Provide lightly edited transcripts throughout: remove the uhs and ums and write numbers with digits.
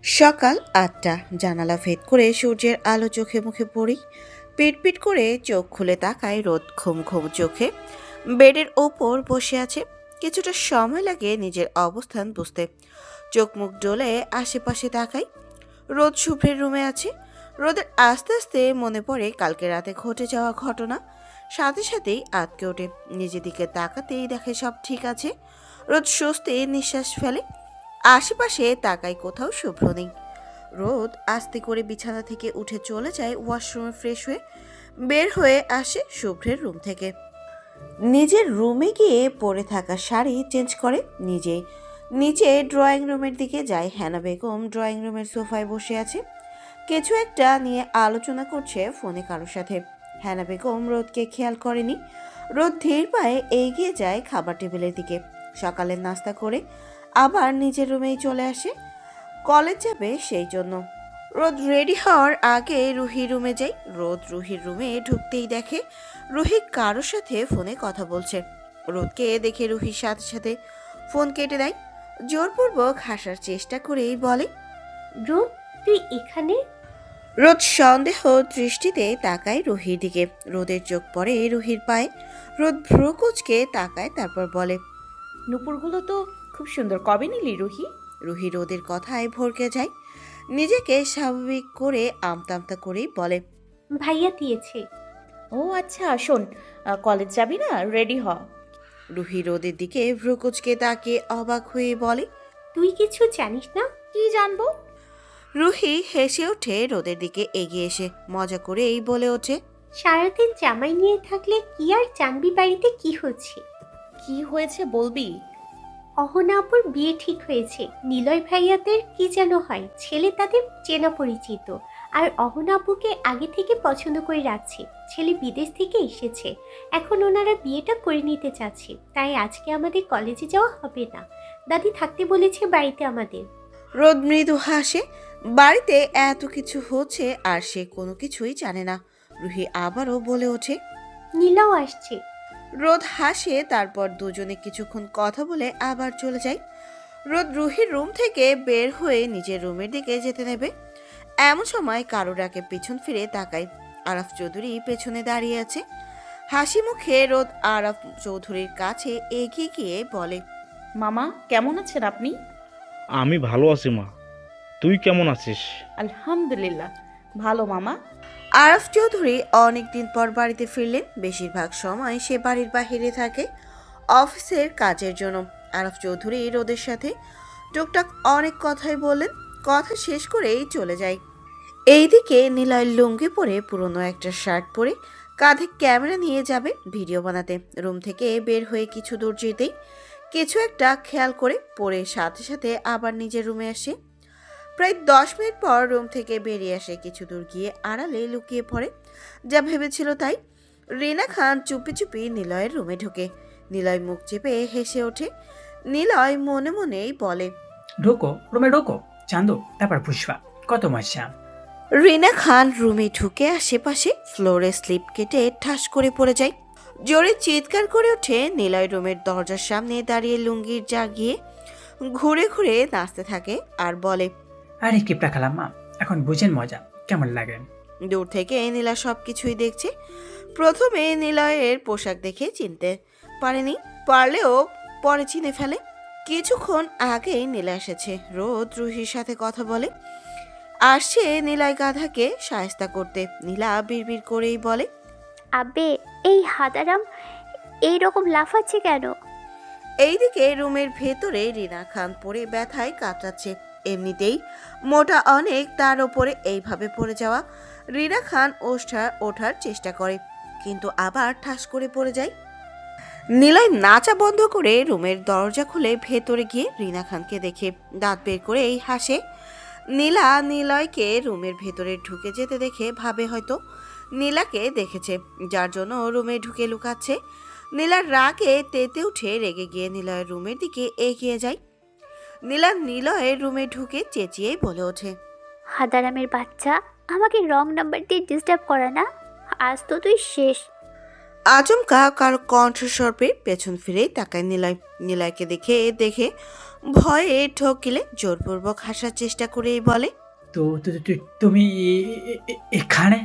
সকাল ৮টা। জানালা ভেদ করে সূর্যের আলো চোখে মুখে পড়ি। পিটপিট করে চোখ খুলে তাকায় রোদ ঘুম ঘুম চোখে বেডের ওপর বসে আছে। কিছুটা সময় লাগে নিজের অবস্থান বুঝতে। চোখ মুখ ডলে আশেপাশে তাকাই। রোদ শুভ্রের রুমে আছে। রোদের আস্তে আস্তে মনে পড়ে কালকে রাতে ঘটে যাওয়া ঘটনা। সাথে সাথেই আটকে ওঠে। নিজের দিকে তাকাতেই দেখে সব ঠিক আছে। রোদ স্বস্তি নিঃশ্বাস ফেলে। আশেপাশে তাকাই, কোথাও শুভ্র নেই। রোদ আস্তে করে বিছানা থেকে উঠে চলে যায় ওয়াশরুমে ফ্রেশ হয়ে। বের হয়ে আসে শুভ্রের রুম থেকে। নিজের রুমে গিয়ে পরে থাকা শাড়ি চেঞ্জ করে নিজেই। নিচে ড্রয়িং রুমের দিকে যায়। হ্যানা বেগম ড্রয়িং রুমের সোফায় বসে আছে, কিছু একটা নিয়ে আলোচনা করছে ফোনে কারোর সাথে। হ্যানা বেগম রোদকে খেয়াল করেনি। রোদ ধীর পায়ে এগিয়ে যায় খাবার টেবিলের দিকে। সকালের নাস্তা করে আবার নিজের রুমেই চলে আসে। কলেজ যাবে সেই জন্য। রোদ রেডি হওয়ার আগে রুহি রুমে যাই। রোদ রুহির রুমে ঢুকতেই দেখে রুহি কারোর সাথে ফোনে কথা বলছে। রোদকে দেখে রুহির সাথে সাথে ফোন কেটে দেয়। জোরপূর্বক হাসার চেষ্টা করেই বলে, রোদ, তুই এখানে? রোদ সন্দেহ দৃষ্টিতে তাকায় রুহির দিকে। রোদের চোখ পড়ে রুহির পায়ে। রোদ ভ্রু কুঁচকে তাকায়, তারপর বলে, নুপুরগুলো তো খুব সুন্দর, কবে নিলি রুহি? রুহি রোদের কথায় ভরকে যায়। নিজেকে স্বাভাবিক করে আমতা আমতা করেই বলে, ভাইয়া দিয়েছে। ও আচ্ছা, শোন, কলেজ যাবি না? রেডি হ। রুহি রোদের দিকে ভ্রুকুচকে তাকিয়ে অবাক হয়ে বলে, তুই কিছু জানিস না? কি জানবো? রুহি হেসে ওঠে রোদের দিকে এগিয়ে এসে মজা করেই বলে ওঠে, সারাদিন জামাই নিয়ে থাকলে কি আর জানবি বাড়িতে কি হচ্ছে? কি হয়েছে বলবি? অহনা আপুর বিয়ে ঠিক হয়েছে। নিলয় ভাইয়াদের কি যেন হয়, ছেলে তাদের চেনা পরিচিত। আর অহনা আপুকে আগে থেকে পছন্দ করে রাখছে। ছেলে বিদেশ থেকে এসেছে, এখন ওনারা বিয়েটা করে নিতে চাচ্ছে। তাই আজকে আমাদের কলেজে যাওয়া হবে না। দাদি থাকতে বলেছে বাড়িতে আমাদের। রোদ মৃদু হাসে। বাড়িতে এত কিছু হচ্ছে আর সে কোনো কিছুই জানে না। রুহি আবারও বলে ওঠে, নীলাও আসছে। রোদ হাসে, তারপর দুজনে কিছুক্ষণ কথা বলে আবার চলে যায়। রোদ রুহির রুম থেকে বের হয়ে নিজের রুমের দিকে যেতে নেবে। এমন সময় কারো ডাকে পিছন ফিরে তাকায়। আরাফ চৌধুরী পেছনে দাঁড়িয়ে আছে। হাসি মুখে রোদ আরাফ চৌধুরীর কাছে এগিয়ে গিয়ে বলে, মামা কেমন আছেন আপনি? আমি ভালো আছি মা, তুই কেমন আছিস? আলহামদুলিল্লাহ ভালো মামা। আরাফ চৌধুরী অনেকদিন পর বাড়িতে ফিরলেন। বেশিরভাগ সময় সে বাড়ির বাইরে থাকে অফিসের কাজের জন্য। আরাফ চৌধুরী রোদের সাথে টুকটাক অনেক কথাই বললেন। কথা শেষ করেই চলে যায়। এইদিকে নিলয় লুঙ্গি পরে পুরনো একটা শার্ট পরে কাঁধে ক্যামেরা নিয়ে যাবে ভিডিও বানাতে। রুম থেকে বের হয়ে কিছু দূর যেতেই কিছু একটা খেয়াল করে পরে সাথে সাথে আবার নিজের রুমে আসে। প্রায় 10 মিনিট পর রুম থেকে বেরিয়ে আসে। কিছু দূর গিয়ে আড়ালে লুকিয়ে পড়ে। যা ভেবেছিল তাই। রিনা খান চুপি চুপি নিলয়ের রুমে ঢোকে। নিলয় মুখ চেপে হেসে ওঠে। নিলয় মনে মনেই বলে, ঢোকো রুমে ঢোকো, চান্দু তারপর পুষ্পা, কত মজা। রিনা খান রুমে ঢুকে আশেপাশে ফ্লোরে স্লিপ কেটে ঠাস করে পড়ে যায়। জোরে চিৎকার করে ওঠে। নিলয় রুমের দরজার সামনে দাঁড়িয়ে লুঙ্গির জাগিয়ে ঘুরে ঘুরে নাচতে থাকে আর বলে, আরে কিপটা খালাম মা, এখন বুঝেন মজা কেমন লাগে। দূর থেকে নীলা সবকিছুই দেখছে। প্রথমে নিলয়ের পোশাক দেখে চিনতে পারেনি, পারলেও পরে চিনে ফেলে। কিছুক্ষণ আগেই নীলা এসেছে। রোদ রুহির সাথে কথা বলে। আসছে নিলয় গাধাকে সায়স্তা করতে। নীলা বিড়বিড় করেই বলে, আবে, এই হাদারাম এইরকম লাফাচ্ছে কেন? এইদিকে রুমের ভেতরে রিনা খান পড়ে ব্যথায় কাতরাচ্ছে। এমনিতেই মোটা অনেক, তার ওপরে এইভাবে পড়ে যাওয়া। রিনা খান ওঠার চেষ্টা করে, কিন্তু আবার ঠাস করে পড়ে যায়। নিলয় নাচা বন্ধ করে রুমের দরজা খুলে ভেতরে গিয়ে রিনা খানকে দেখে দাঁত বের করে এই হাসে। নীলা নিলয়কে রুমের ভেতরে ঢুকে যেতে দেখে ভাবে হয়তো নীলাকে দেখেছে, যার জন্য রুমে ঢুকে লুকাচ্ছে। নীলার রাগে তেতে উঠে রেগে গিয়ে নিলয়ের রুমের দিকে এগিয়ে যায়। নীলা নিলয়ের রুমে ঢুকে চেঁচিয়ে বলে ওঠে, হাদারামের বাচ্চা, আমাকে রং নাম্বার দিয়ে ডিস্টার্ব করা না, আজ তো তুই শেষ। আচমকা কারো কণ্ঠস্বর পেয়ে পেছন ফিরেই তাকায় নিলয়। নিলয়কে দেখে দেখে ভয়ে ঠকিলে জোরপূর্বক হাসার চেষ্টা করেই বলে, তুমি এখানে?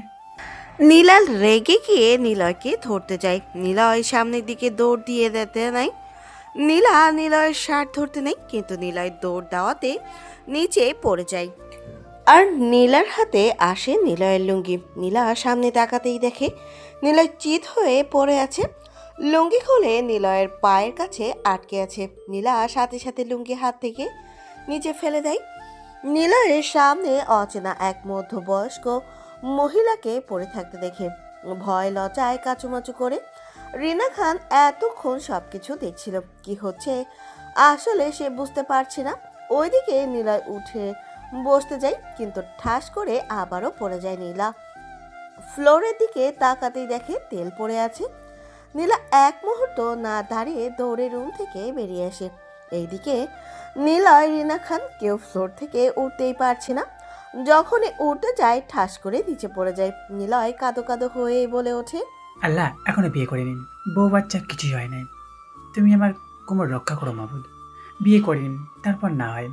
নীলাল রেগে গিয়ে নিলয়কে ধরতে যায়। নিলয় সামনের দিকে দৌড় দিয়ে দিতে নাই। নীলা নিলয়ের শার্ট ধরতে নেই, কিন্তু নিলয় দৌড় দেওয়াতে নিচে পড়ে যায়। আর নীলার হাতে আসে নিলয়ের লুঙ্গি। নীলা সামনে তাকাতেই দেখে নিলয় চিত হয়ে পড়ে আছে। লুঙ্গি খুলে নিলয়ের পায়ের কাছে আটকে আছে। নীলা সাথে সাথে লুঙ্গি হাত থেকে নিচে ফেলে দেয়। নিলয়ের সামনে অচেনা এক মধ্যবয়স্ক মহিলাকে পড়ে থাকতে দেখে ভয় লজ্জায় কাচুমাচু করে রিনা খান এতক্ষণ সবকিছু দেখছিল। কি হচ্ছে আসলে সে বুঝতে পারছে না। ওইদিকে নিলয় উঠে বসতে যায়, কিন্তু ঠাস করে আবারও পড়ে যায় নীলা। ফ্লোরের দিকে তাকাতেই দেখে তেল পড়ে আছে। নীলা এক মুহূর্ত না দাঁড়িয়ে দৌড়ে রুম থেকে বেরিয়ে আসে। এইদিকে নিলয় রিনা খান কেউ ফ্লোর থেকে উঠতেই পারছে না। যখনই উঠতে যায় ঠাস করে নিচে পড়ে যায়। নিলয় কাঁদো কাঁদো হয়ে বলে ওঠে, আল্লাহ এখনো বিয়ে করে নিন, বউ বাচ্চা কিছুই হয় নাই। তুমি আমার কোমর রক্ষা করো মাবুদ। বিয়ে করে নিন, তারপর না হয়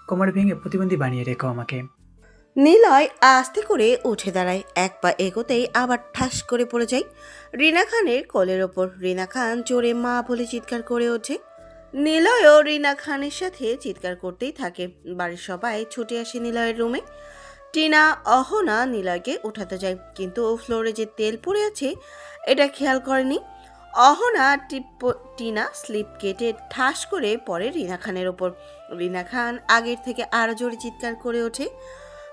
কোমর ভেঙে প্রতিবন্ধী বানিয়ে রেখো আমাকে। নিলয় আস্তে করে উঠে দাঁড়ায়। এক পা এগোতেই আবার ঠাস করে পড়ে যায় রিনা খানের কোলের ওপর। রিনা খান জোরে মা বলে চিৎকার করে ওঠে। নিলয়ও রিনা খানের সাথে চিৎকার করতেই থাকে। বাড়ির সবাই ছুটে আসে নিলয়ের রুমে। টিনা অহনা নিলয়কে উঠাতে যায়, কিন্তু ফ্লোরে যে তেল পড়ে আছে এটা খেয়াল করেনি। অহনা টিনা স্লিপ কেটে ঠাস করে পড়ে রিনা খানের ওপর। রিনা খান আগের থেকে আরো জোরে চিৎকার করে ওঠে।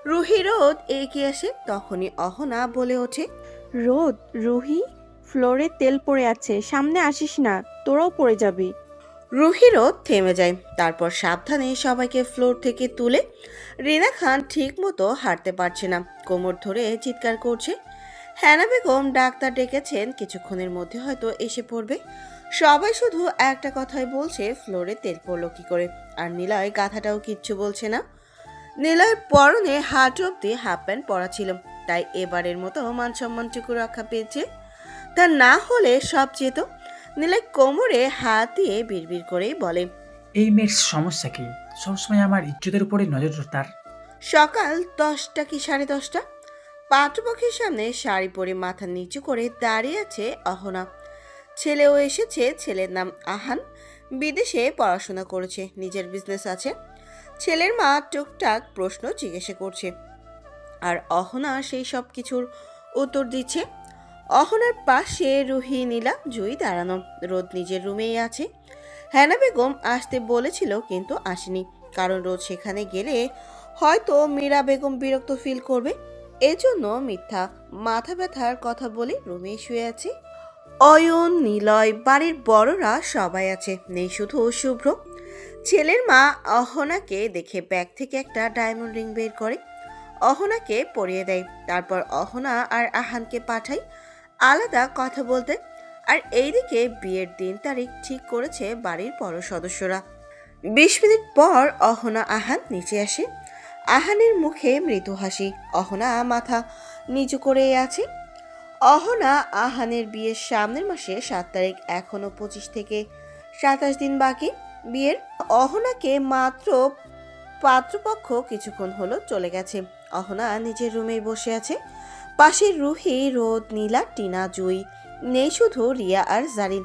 রুহি রোদ এগিয়ে আসে। তখনই অহনা বলে ওঠে, রোদ, রুহি, ফ্লোরে তেল পড়ে আছে, সামনে আসিস না, তোরাও পড়ে যাবি। রুহি রোদ থেমে যায়। তারপর সাবধানে সবাইকে ফ্লোর থেকে তুলে। রিনা খান ঠিক মতো হাঁটতে পারছে না, কোমর ধরে চিৎকার করছে। হ্যানা বেগম ডাক্তার ডেকেছেন, কিছুক্ষণের মধ্যে হয়তো এসে পড়বে। সবাই শুধু একটা কথাই বলছে, ফ্লোরে তেল পড়লো কি করে। আর নিলয় গাথাটাও কিচ্ছু বলছে না। নিলয়ের পরনে হাঁটু অব্দি হাফ প্যান্ট পরা ছিল, তাই এবারের মতো মান সম্মানটুকু রক্ষা পেয়েছে। তা না হলে সব যেত। নিলয় কোমরে হাত দিয়ে বিড়বিড় করেই বলে, এই মেয়ের সমস্যা কি? সবসময় আমার ইজ্জতের উপরে নজর তার। সকাল 10টা কি 10:30। পাত্রপক্ষের সামনে শাড়ি পরে মাথা নিচু করে দাঁড়িয়ে আছে অহনা। ছেলেও এসেছে। ছেলের নাম আহান, বিদেশে পড়াশোনা করেছে, নিজের বিজনেস আছে। ছেলের মা টুকটাক প্রশ্ন জিজ্ঞাসা করছে, আর অহনা সেই সব কিছুর উত্তর দিচ্ছে। অহনার পাশে রুহি, নীলা, জুই দাঁড়ানো। রোদ নিজের রুমেই আছে। হ্যানা বেগম আসতে বলেছিল, কিন্তু আসেনি, কারণ রোদ সেখানে গেলে হয়তো মীরা বেগম বিরক্ত ফিল করবে। এজন্য মিথ্যা মাথা ব্যথার কথা বলে রুমে শুয়ে আছে। অয়ন, নিলয়, বাড়ির বড়রা সবাই আছে, নেই শুধু শুভ্র। ছেলের মা অহনাকে দেখে ব্যাগ থেকে একটা ডায়মন্ড রিং বের করে অহনাকে পরিয়ে দেয়। তারপর অহনা আর আহানকে পাঠায় আলাদা কথা বলতে। আর এইদিকে বিয়ের দিন তারিখ ঠিক করেছে বাড়ির বড় সদস্যরা। 20 মিনিট পর অহনা আহান নিচে আসে। আহানের মুখে মৃদু হাসি। অহনা মাথা নিচু করে আছে। অহনা আহানের বিয়ের সামনের মাসে 7 তারিখ, এখনো 25 থেকে 27 দিন বাকি বিয়ের। অহনাকে মাত্র পাত্রপক্ষ কিছুক্ষণ হলো চলে গেছে। অহনা নিজের রুমেই বসে আছে। পাশে রুহি, রোদ, নীলা, টিনা, জুই, নেই শুধু রিয়া আর জারিন।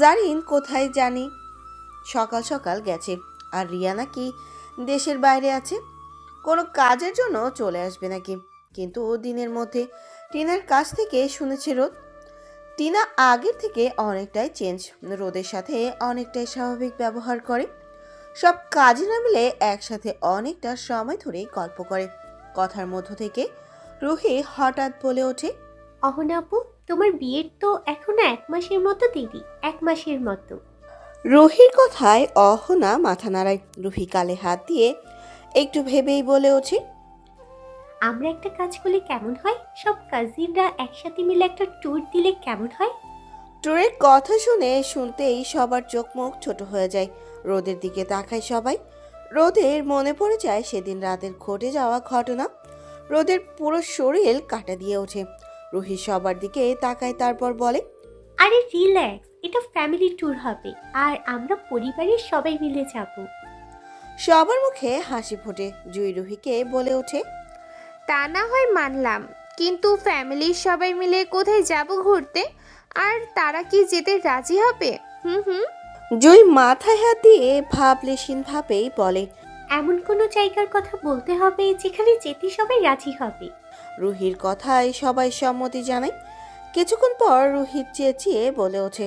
জারিন কোথায় জানি সকাল সকাল গেছে। আর রিয়া নাকি দেশের বাইরে আছে, কোনো কাজের জন্য চলে আসবে নাকি। কিন্তু দিনের মধ্যে টিনার কাছ থেকে শুনেছে রোদ। টিনা আগের থেকে অনেকটাই চেঞ্জ। রোদের সাথে অনেকটাই স্বাভাবিক ব্যবহার করে। সব কাজে না মিলে একসাথে অনেকটা সময় ধরে গল্প করে। কথার মধ্য থেকে রুহি হঠাৎ বলে ওঠে, অহনা আপু, তোমার বিয়ের তো এখনো 1 মাসের মতো দেরি, 1 মাসের মতো। রুহির কথায় অহনা মাথা নাড়ায়। রুহি গালে হাত দিয়ে একটু ভেবেই বলে ওঠে, আমরা একটা কাজ করলে কেমন হয়? সব কাজিনরা একসাথে মিলে একটা ট্যুর দিলে কেমন হয়? ট্যুরের কথা শুনতেই সবার চোখ মুখ ছোট হয়ে যায়। রোদের দিকে তাকায় সবাই। রোদের মনে পড়ে যায় সেদিন রাতের ঘটে যাওয়া ঘটনা। রোদের পুরো শরীর কাঁটা দিয়ে ওঠে। রুহি সবার দিকে তাকায়, তারপর বলে, আরে রিল্যাক্স, এটা ফ্যামিলি ট্যুর হবে আর আমরা পরিবারের সবাই মিলে যাব। সবার মুখে হাসি ফোটে। জুই রুহিকে বলে ওঠে, তা না হয় মানলাম, কিন্তু ফ্যামিলির সবাই মিলে কোথায় যাব ঘুরতে? আর তারা কি যেতে রাজি হবে? হুম হুম। জুই মাথায় হাত দিয়ে ভাবলেশীন ভাবেই বলে। এমন কোনো জায়গার কথা বলতে হবে যেখানে যেতে সবাই রাজি হবে। রুহির কথায় সবাই সম্মতি জানায়। কিছুক্ষণ পর রুহি চেঁচিয়ে বলে ওঠে,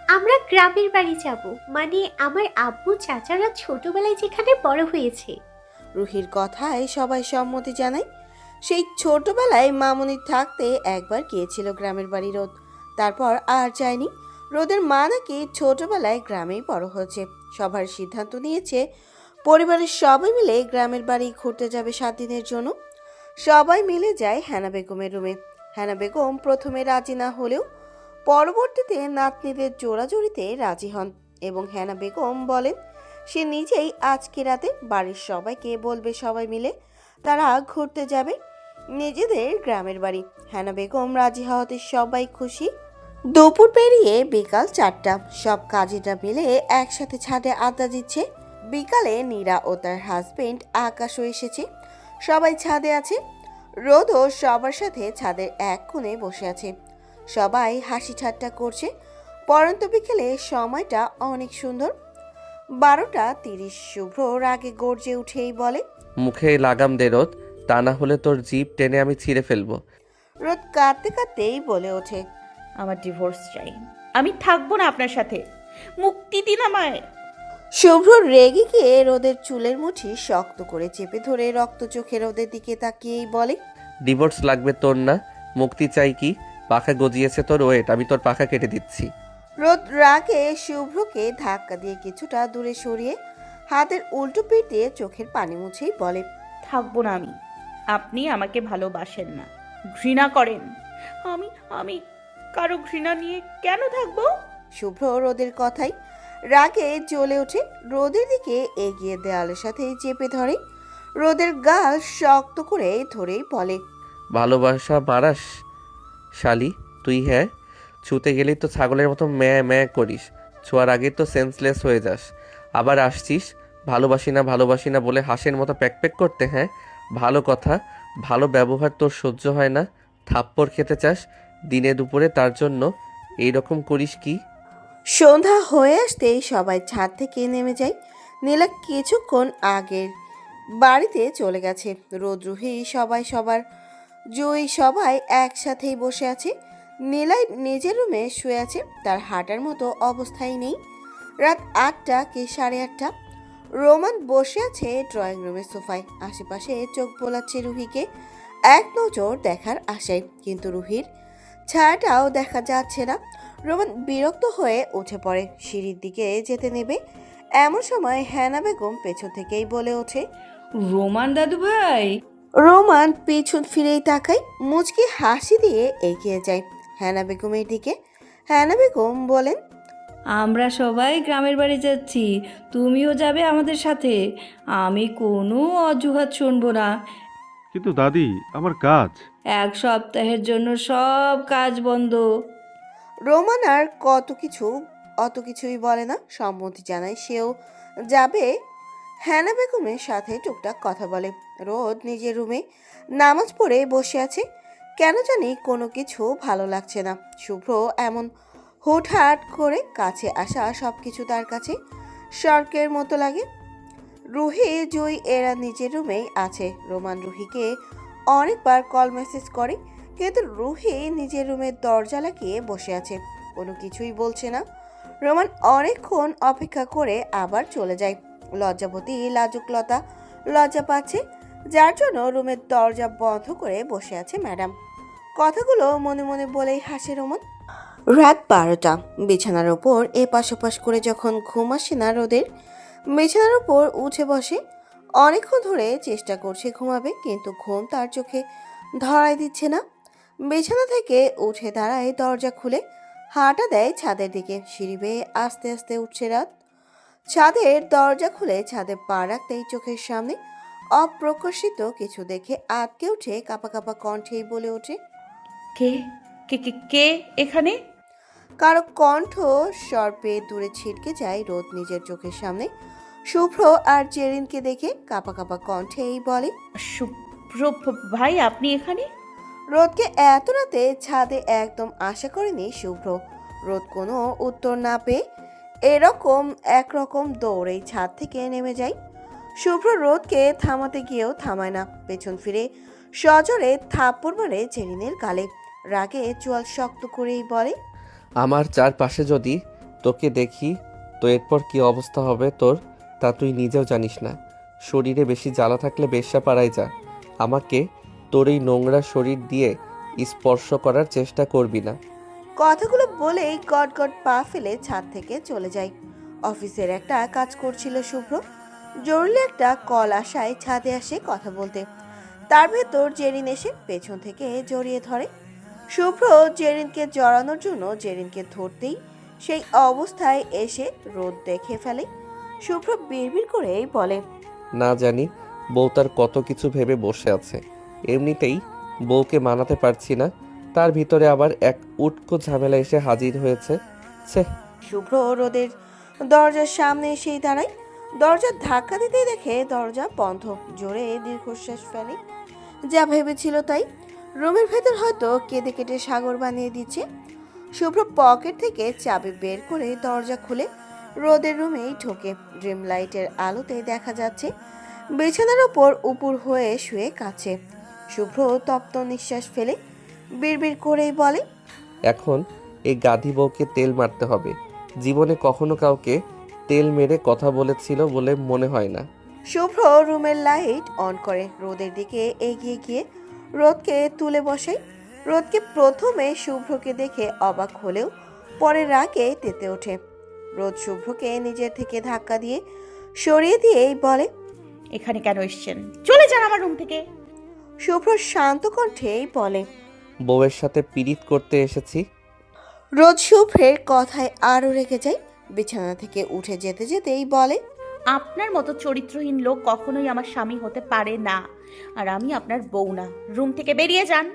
আমরা গ্রামের বাড়ি যাব, মানে আমার আব্বু চাচারা ছোটবেলায় যেখানে বড় হয়েছে। রুহির কথায় সবাই সম্মতি জানায়। সেই ছোটবেলায় মামুনি থাকতে একবার গিয়েছিল গ্রামের বাড়ি রোদ, তারপর আর যায়নি। রোদের মা নাকি ছোটবেলায় গ্রামেই বড় হয়েছে। সবার সিদ্ধান্ত নিয়েছে পরিবারের সবাই মিলে গ্রামের বাড়ি ঘুরতে যাবে 7 দিনের জন্য। সবাই মিলে যায় হেনা বেগমের রুমে। হেনা বেগম প্রথমে রাজি না হলেও পরবর্তীতে নাতনিদের জোড়াজুড়িতে রাজি হন এবং হেনা বেগম বলেন সে নিজেই আজকে রাতে বাড়ির সবাইকে বলবে সবাই মিলে তারা ঘুরতে যাবে নিজেদের গ্রামের বাড়ি। হেনা বেগম রাজি হওয়াতে সবাই খুশি। দুপুর পেরিয়ে বিকাল 4টা। সব কাজীরা মিলে একসাথে ছাদে আড্ডা দিচ্ছে। বিকালে নীরা ও তার হাজবেন্ড আকাশও এসেছে। সবাই ছাদে আছে। রোদও সবার সাথে ছাদের এক কোণে বসে আছে। সবাই হাসি ঠাট্টা করছে। পরন্ত বিকেলে সময়টা অনেক সুন্দর। 12:30। শুভ্র রাগে গর্জে উঠেই বলে, মুখে লাগাম দে রোদ, তা না হলে তোর জিভ টেনে আমি ছিঁড়ে ফেলবো। রোদ কাঁদতে কাঁদতেই বলে ওঠে, আমার ডিভোর্স চাই, আমি থাকবো না আপনার সাথে, মুক্তি দিন আমায়। শুভ্র রেগে গিয়ে রোদের চুলের মুঠি শক্ত করে চেপে ধরে রক্ত চোখে রোদের দিকে তাকিয়েই বলে, ডিভোর্স লাগবে তোর না, মুক্তি চাই কি? পাখা গজিয়েছে তোর, ওয়েট আমি তোর পাখা কেটে দিচ্ছি। রোদ রাগে শুভ্রকে ধাক্কা দিয়ে কিছুটা দূরে সরিয়ে হাতের উল্টো পিঠ দিয়ে চোখের পানি মুছেই বলে, থাকবো না আমি, আপনি আমাকে ভালোবাসেন না, ঘৃণা করেন। আমি আমি কারো ঘৃণা নিয়ে কেন থাকবো? শুভ্র রোদের কথাই রাগে জ্বলে ওঠে। রোদের দিকে এগিয়ে দেয়ালের সাথে চেপে ধরে। রোদের গাল শক্ত করে ধরেই বলে, ভালোবাসা মারাস শালি তুই? হ্যাঁ, ছুতে গেলেই তো ছাগলের মতো ম্যাঁ ম্যাঁ করিস, ছোঁয়ার আগেই তো সেন্সলেস হয়ে যাস, আবার আসছিস ভালোবাসি না বলে হাঁসের মতো প্যাক প্যাক করতে। হ্যাঁ, ভালো কথা ভালো ব্যবহার তোর সহ্য হয় না, থাপ্পড় খেতে চাস দিনে দুপুরে, তার জন্য এই রকম করিস কি? সন্ধ্যা হয়ে আসতেই সবাই ছাদ থেকে নেমে যায়। নীলা কিছুক্ষণ আগের বাড়িতে চলে গেছে। রোদ রুহি সবাই সবার জুই সবাই একসাথেই বসে আছে। নীলাই নিজের রুমে শুয়ে আছে, তার হাঁটার মতো অবস্থাই নেই। রাত 8টা কি 8:30। রোমান বসে আছে ড্রয়িং রুমের সোফায়। আশেপাশে চোখ বোলাচ্ছে রুহিকে এক নজর দেখার আশায়, কিন্তু রুহির ছায়াটাও দেখা যাচ্ছে না। রোমান বিরক্ত হয়ে উঠে পড়ে, সিঁড়ির দিকে যেতে নেবে এমন সময় হেনা বেগম পেছন থেকেই বলে ওঠে, রোমান দাদু ভাই। রোমান পেছন ফিরেই তাকায়, মুচকি হাসি দিয়ে এগিয়ে যায় হেনা বেগমের দিকে। হেনা বেগম বলেন, আমরা সবাই গ্রামের বাড়ি যাচ্ছি, তুমিও যাবে আমাদের সাথে। আমি কোনো অজুহাত শুনবো না। কিন্তু দাদি, আমার কাজ। 1 সপ্তাহের জন্য সব কাজ বন্ধ। রোমান আর অত কিছুই বলে না, সম্মতি জানায় সেও যাবে হেনা বেগমের সাথে টুকটাক কথা বলে। রোদ নিজের রুমে নামাজ পড়ে বসে আছে। কেন জানি কোনো কিছু ভালো লাগছে না। শুভ্র এমন হুটহাট করে কাছে আসা সব কিছু তার কাছে স্বর্গের মতো লাগে। রুহি জুই এরা নিজের রুমেই আছে। রোমান রুহিকে অনেকবার কল মেসেজ করে, কিন্তু রুহি নিজের রুমের দরজা লাগিয়ে বসে আছে, কোনো কিছুই বলছে না। রোমান অনেকক্ষণ অপেক্ষা করে আবার চলে যায়। লজ্জাবতী লাজুকলতা লজ্জা পাচ্ছে, যার জন্য রুমের দরজা বন্ধ করে বসে আছে ম্যাডাম। কথাগুলো মনে মনে বলেই হাসে রোমান। রাত 12টা। বিছানার ওপর এপাশ ওপাশ করে যখন ঘুম আসে না রোদের, বিছানার ওপর উঠে বসে। অনেকক্ষণ ধরে চেষ্টা করছে ঘুমাবে, কিন্তু ঘুম তার চোখে ধরাই দিচ্ছে না। বিছানা থেকে উঠে দাঁড়ায়, দরজা খুলে হাঁটা দেয় ছাদের দিকে। সিঁড়ি বেয়ে আস্তে আস্তে উঠছে রাত। ছাদের দরজা খুলে ছাদে পা রাখতেই চোখের সামনে অপ্রকাশিত কিছু দেখে আটকে উঠে কাঁপা কাঁপা কণ্ঠেই বলে ওঠে, কে কে কে কে এখানে? কারো কণ্ঠ স্বর পেয়ে দূরে ছিটকে যায় রোদ নিজের চোখের সামনে। শুভ্র আর জেরিনকে দেখে কাঁপা কাঁপা কণ্ঠেই বলে, শুভ্র ভাই আপনি এখানে? রোদকে এত রাতে ছাদে একদম আশা করেনি শুভ্র। রোদ কোনো উত্তর না পেয়ে একরকম দৌড়েই ছাদ থেকে নেমে যায়। শুভ্র রোদকে থামাতে গিয়েও থামায় না, পেছন ফিরে সজোরে থাপ্পড় মারে জেরিনের গালে। রাগে চোয়াল শক্ত করেই বলে, আমার চারপাশে যদি তোকে দেখি তো এরপর কি অবস্থা হবে তোর তা তুই নিজেও জানিস না। শরীরে বেশি জ্বালা থাকলে বেশ্যা পাড়ায় যা। আমাকে তোর এই নোংরা শরীর দিয়ে স্পর্শ করার চেষ্টা করবি না। কথাগুলো বলেই গট পা ফেলে ছাদ থেকে চলে যায়। অফিসের একটা কাজ করছিল শুভ্র, জরুরি একটা কল আসায় ছাদে আসে কথা বলতে। তার ভেতর জেরিন এসে পেছন থেকে জড়িয়ে ধরে। শুভ্র জেরিনকে জড়ানোর জন্য জেরিনকে ধরতেই সেই অবস্থায় এসে রোদ দেখে ফেলে। শুভ্র বিড়বিড় করেই বলে, না জানি বউ তার কত কিছু ভেবে বসে আছে, এমনিতেই বউকে মানাতে পারছি না, তার ভিতরে আবার এক উটকো ঝামেলা এসে হাজির হয়েছে। ছে। শুভ্র রোদের দরজার সামনে এসেই দাঁড়ায়। দরজা ধাক্কা দিতে দেখে দরজা বন্ধ। জোরে দীর্ঘশ্বাস ফেলে, যা ভেবেছিল তাই। রুমের ভেতর হয়তো কেঁদে কেটে সাগর বানিয়ে দিচ্ছে। শুভ্র পকেট থেকে চাবি বের করে দরজা খুলে রোদের রুমেই ঢোকে। ড্রিম লাইটের আলোতে দেখা যাচ্ছে বিছানার ওপর উপুর হয়ে শুয়ে কাছে। শুভ্র তপ্ত নিঃশ্বাস ফেলে বিড়বিড় করেই বলে, এখন এই গাধি বউকে তেল মারতে হবে। জীবনে কখনো কাউকে তেল মেরে কথা বলেছিল বলে মনে হয় না। শুভ্র রুমের লাইট অন করে রোদের দিকে এগিয়ে গিয়ে রোদকে তুলে বসায়। রোদকে প্রথমে শুভ্রকে দেখে অবাক হলেও পরে রাগে তেতে ওঠে। রোদ শুভ্রকে নিজের থেকে ধাক্কা দিয়ে সরিয়ে দিয়েই বলে, এখানে কেন এসেছেন? চলে যান আমার রুম থেকে। শুভ্র শান্ত কণ্ঠেই বলে, বউয়ের সাথে পীড়িত করতে এসেছি। রোদ শুভ্রের কথায় আরও রেগে যায়। বিছানা থেকে উঠে যেতে যেতেই বলে, আপনার মতো চরিত্রহীন লোক কখনোই আমার স্বামী হতে পারে না, আর আমি আপনার বউ না। রুম থেকে বেরিয়ে যান।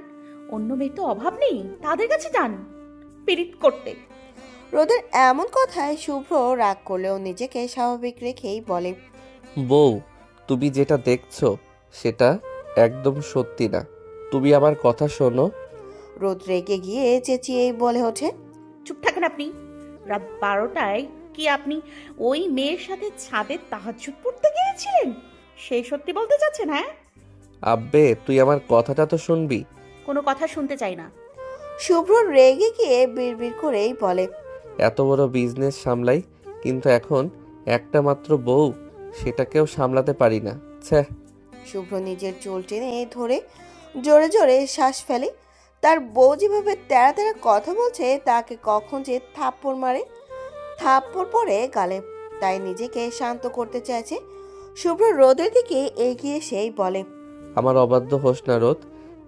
অন্য মেয়ে তো অভাব নেই, তাদের কাছে যান পীড়িত করতে। রোদের এমন কথায় শুভ্র রাগ করলেও নিজেকে স্বাভাবিক রেখেই বলে, বউ, তুমি যেটা দেখছো সেটা একদম সত্যি না। তুমি আমার কথা শোনো। রোদ রেগে গিয়ে চেঁচিয়েই বলে ওঠে, চুপ থাকেন আপনি। রাত 12টায় কি আপনি ওই মেয়ের সাথে ছাদে তাহাজ্জুদ পড়তে গিয়েছিলেন? সেই সত্যি বলতে চাচ্ছেন? হ্যাঁ আব্বে, তুই আমার কথাটা তো শুনবি। কোনো কথা শুনতে চাই না। শুভ্র রেগে গিয়ে বিড়বিড় করেই বলে, এত বড় বিজনেস সামলাই, কিন্তু এখন একটা মাত্র বউ, সেটাকেও সামলাতে পারি না। ছ্যাঃ। শুভ্র নিজের চুল টেনে ধরে জোরে জোরে শ্বাস ফেলে। তার বউ যেভাবে তেড়া তেড়া কথা বলছে তাকে কখন যে থাপ্পড় মারে, থাপ্পড় পড়ে গালে, তাই নিজেকে শান্ত করতে চাইছে। শুভ্র রোদের দিকে এগিয়ে সেই বলে, আমার অবাধ্য হোস না রোদ,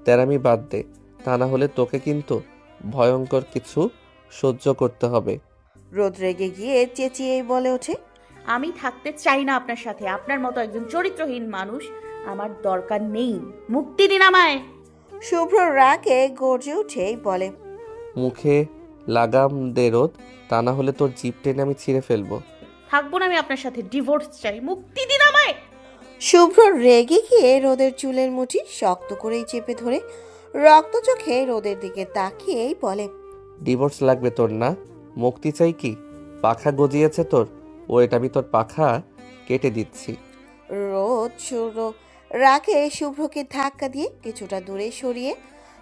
তেরামি বাদ দে, তা না হলে তোকে কিন্তু ভয়ঙ্কর কিছু সহ্য করতে হবে। রোদ রেগে গিয়ে চেঁচিয়েই বলে ওঠে, আমি থাকতে চাই না আপনার সাথে। আপনার মতো একজন চরিত্রহীন মানুষ আমার দরকার নেই। মুক্তি দিন আমায়। শুভ্র রাগে গর্জে উঠেই বলে, মুখে লাগাম দে রোদ, তা না হলে তোর জিভ টেনে আমি ছিঁড়ে ফেলবো। থাকবো না আমি আপনার সাথে। ডিভোর্স চাই। মুক্তি দিন আমায়। শুভ্র রেগে গিয়ে রোদের চুলের মুঠি শক্ত করেই চেপে ধরে রক্ত চোখে রোদের দিকে তাকিয়েই বলে, ডিভোর্স লাগবে তোর না? মুক্তি চাই কি? পাখা গজিয়েছে তোর? ওয়েট, আমি তোর পাখা কেটে দিচ্ছি। রোদ রাগে শুভ্রকে ধাক্কা দিয়ে কিছুটা দূরে সরিয়ে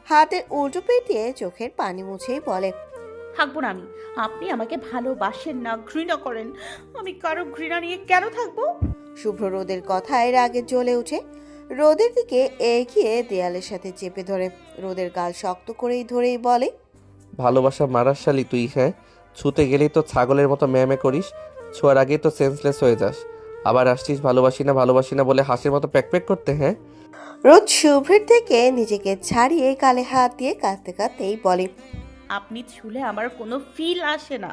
হাতের উল্টো পেটিয়ে চোখের পানি মুছেই বলে, থাকবো না আমি। আপনি আমাকে ভালোবাসেন না, ঘৃণা করেন। আমি কারো ঘৃণা নিয়ে কেন থাকবো? শুভ্র রোদের কথায় রাগে জ্বলে উঠে রোদের দিকে এগিয়ে দেয়ালের সাথে চেপে ধরে রোদের গাল শক্ত করেই ধরেই বলে, ভালোবাসা মারার শালি তুই। হ্যাঁ, ছুতে গেলেই তো ছাগলের মতো ম্যামে করিস, ছোঁয়ার আগেই তো সেন্সলেস হয়ে যাস, আবার আসছিস ভালোবাসি না বলে হাসির মতো প্যাক করতে। হ্যাঁ। রোদ শুভ্রের থেকে নিজেকে ছাড়িয়ে গালে হাত দিয়ে কাঁদতে কাঁদতেই বলে, আপনি ছুলে আমার কোনো ফিল আসে না।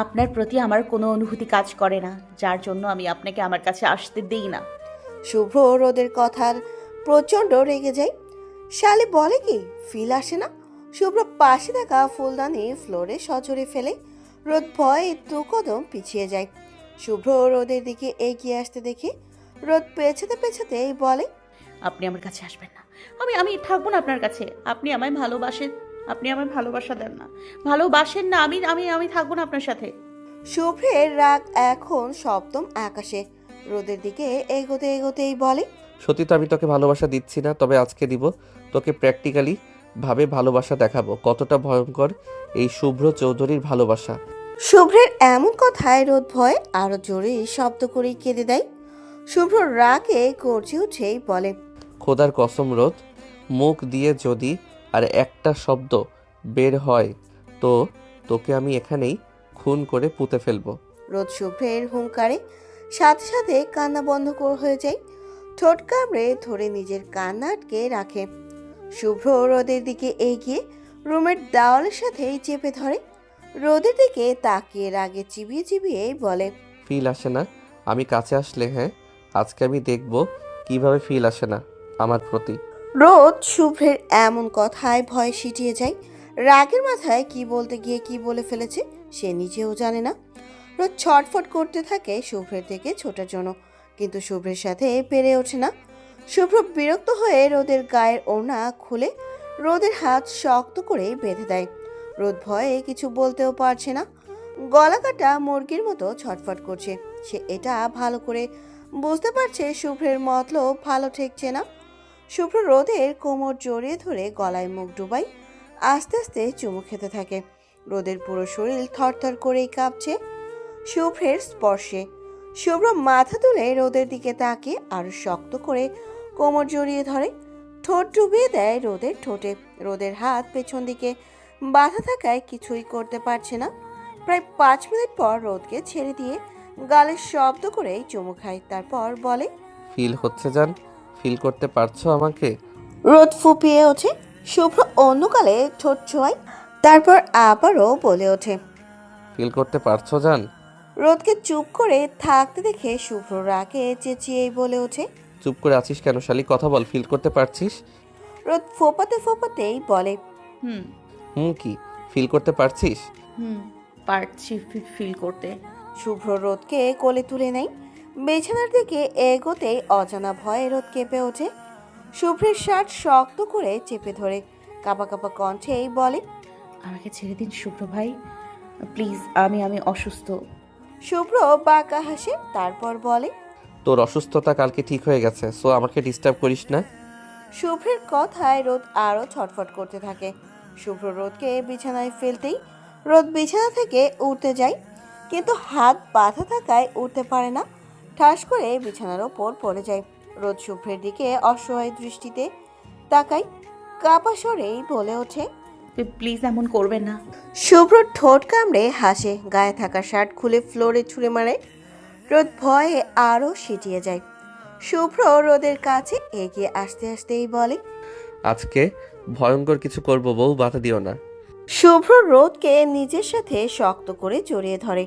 আপনার প্রতি আমার কোনো অনুভূতি কাজ করে না, যার জন্য আমি আপনাকে আমার কাছে আসতে দেই না। শুভ্র রোদের কথার প্রচণ্ড রেগে যায়। শালি বলে কি ফিল আসে না? শুভ্র পাশে থাকা ফুলদানি ফ্লোরে সজোরে ফেলে রোদ ভয়ে 2 কদম পিছিয়ে যায়। শুভ্র রোদের দিকে এগিয়ে আসতে দেখে রোদ পেছাতে পেছাতেই বলে, আপনি আমার কাছে আসবেন না। আমি থাকবো না আপনার কাছে। আপনি আমায় ভালোবাসেন, আপনি আমায় ভালোবাসা দেন না, ভালোবাসেন না। আমি আমি আমি থাকবো না আপনার সাথে। শুভ্রের রাগ এখন সপ্তম আকাশে। রোদের দিকে এগোতে এগোতেই বলে, সত্যি তো আমি তোকে ভালোবাসা দিচ্ছি না, তবে আজকে দিব। তোকে প্র্যাকটিক্যালি ভাবে ভালোবাসা দেখাবো কতটা ভয়ঙ্কর এই শুভ্র চৌধুরীর ভালোবাসা। শুভ্রের এমন কথায় রোদ ভয় আরো জোরে শব্দ করেই কেঁদে দেয়। শুভ্র রাগে গর্জে উঠেই বলে, খোদার কসম রোদ, মুখ দিয়ে যদি আর একটা শব্দ বের হয় তো তোকে আমি এখানেই খুন করে পুঁতে ফেলবো। রোদ শুভ্রের হুঙ্কারে সাথে সাথে কান্না বন্ধ হয়ে যায়। ঠোঁট কামড়ে ধরে নিজের কান্না আটকে রাখে। শুভ্র রোদের দিকে এগিয়ে রুমের দেওয়ালের সাথেই চেপে ধরে। রোদের দিকে তাকিয়ে রাগে চিবিয়ে চিবিয়ে বলে, ফিল আসে না আমি কাছে আসলে? হ্যাঁ, আজকে আমি দেখব কিভাবে ফিল আসে না আমার প্রতি। রোদ শুভ্রের এমন কথায় ভয় সিটিয়ে যায়। রাগের মাথায় কি বলতে গিয়ে কি বলে ফেলেছে সে নিজেও জানে না। রোদ ছটফট করতে থাকে শুভ্রের থেকে ছোটার জন্য, কিন্তু শুভ্রের সাথে পেরে ওঠে না। শুভ্র বিরক্ত হয়ে রোদের গায়ের ওড়না খুলে রোদের হাত শক্ত করে বেঁধে দেয়। রোদ ভয়ে কিছু বলতেও পারছে না, গলা কাটা মুরগির মতো ছটফট করছে। সে এটা ভালো করে বুঝতে পারছে শুভ্রের মতলব ভালো ঠেকছে না। শুভ্র রোদের কোমর জড়িয়ে ধরে গলায় মুখ ডুবাই আস্তে আস্তে চুমু খেতে থাকে। রোদের পুরো শরীর থরথর করেই কাঁপছে শুভ্রের স্পর্শে। শুভ্র মাথা তুলে রোদের দিকে তাকিয়ে আরো শক্ত করে কোমর জড়িয়ে ধরে, ঠোঁট ডুবিয়ে দেয় রোদের ঠোঁটে। রোদের হাত পেছন দিকে বাঁধা থাকায় কিছুই করতে পারছে না। প্রায় 5 মিনিট পর রোদকে ছেড়ে দিয়ে গালে শব্দ করেই চুমু খায়। তারপর বলে, ফিল হচ্ছে জান? ফিল করতে পারছো আমাকে? রোদ ফুপিয়ে ওঠে। শুভ্র অন্য গালে ঠোঁট ছোঁয়ায়, তারপর আবারও বলে ওঠে, ফিল করতে পারছো জান? রোদকে চুপ করে থাকতে দেখে শুভ্র রাগে চেঁচিয়েই বলে ওঠে, চুপ করে আছিস কেন শালি? কথা বল, ফিল করতে পারছিস? রোদ ফোপাতে ফোপাতেই বলে, হুম কি ফিল করতে পারছিস? পারছি ফিল করতে। শুভ্র রোদকে কোলে তুলে নেয়। বিছানার দিকে এগোতেই অজানা ভয়ে রোদ কেঁপে ওঠে। শুভ্রের শার্ট শক্ত করে চেপে ধরে কাঁপা কাঁপা কণ্ঠেই বলে, আমাকে ছেড়ে দিন শুভ্র ভাই, প্লিজ। আমি অসুস্থ। শুভ্র বাঁকা হাসে, তারপর বলে, তোর অসুস্থতা কালকে ঠিক হয়ে গেছে, সো আমাকে ডিস্টার্ব করিস না। শুভ্রের কথায় রোদ আরো ছটফট করতে থাকে। শুভ্র রোদকে বিছানায় ফেলতেই রোদ বিছানা থেকে উঠতে যায়, কিন্তু হাত বাঁধা থাকায় উঠতে পারে না। ঠাস করে বিছানার ওপর পড়ে যায়। রোদ শুভ্রের দিকে অসহায় দৃষ্টিতে তাকায়, কাঁপা স্বরেই বলে ওঠে, প্লিজ এমন করবেন না। শুভ্র ঠোঁট কামড়ে হাসে, গায়ে থাকা শার্ট খুলে ফ্লোরে ছুঁড়ে মারে। রোদ ভয়ে আরো সিটিয়ে যায়। শুভ্র রোদের কাছে এগিয়ে আসতে আসতেই বলে, আজকে ভয়ঙ্কর কিছু করব বউ, বাধা দিও না। শুভ্র রোদকে নিজের সাথে শক্ত করে জড়িয়ে ধরে।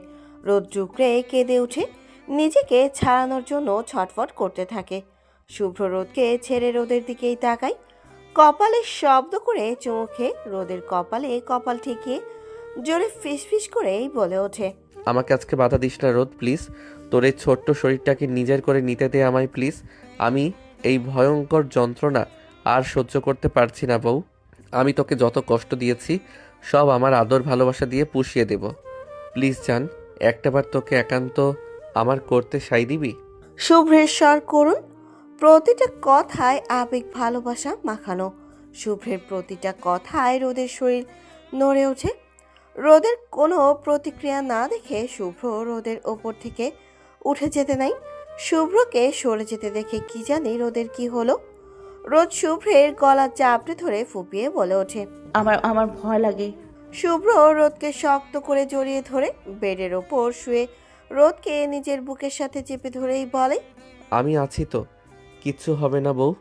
রোদ জুকড়ে কেঁদে উঠে নিজেকে ছাড়ানোর জন্য ছটফট করতে থাকে। শুভ্র রোদকে ছেড়ে রোদের দিকেই তাকায়, কপালে শব্দ করে চুমু খেয়ে রোদের কপালে কপাল ঠেকিয়ে জোরে ফিসফিস করেই বলে ওঠে, আমাকে আজকে বাধা দিস না রোদ, প্লিজ। তোর এই ছোট্ট শরীরটাকে নিজের করে নিতে দে আমায়, প্লিজ। আমি এই ভয়ঙ্কর যন্ত্রণা আর সহ্য করতে পারছি না বউ। আমি তোকে যত কষ্ট দিয়েছি সব আমার আদর ভালোবাসা দিয়ে পুষিয়ে দেব। প্লিজ জান, একটাবার তোকে একান্ত আমার করতে সাই দিবি? শুভ্রের স্বর করুন, প্রতিটা কথায় আবেগ ভালোবাসা মাখানো। শুভ্রের প্রতিটা কথায় রোদের শরীর নড়ে ওঠে। রোদের কোনো প্রতিক্রিয়া না দেখে শুভ্র রোদের ওপর থেকে উঠে যেতে নাই। শুভ্রকে সরে যেতে দেখে কি জানি রোদের কি হলো। রোদ শুভ্রের গলা চাপড়ে ধরে ফুপিয়ে বলে ওঠে, আমার ভয় লাগে। শুভ্র রোদকে শক্ত করে জড়িয়ে ধরে বেডের ওপর শুয়ে রোদকে নিজের বুকের সাথে চেপে ধরেই বলে, আমি আছি তো, কিচ্ছু হবে না বউ।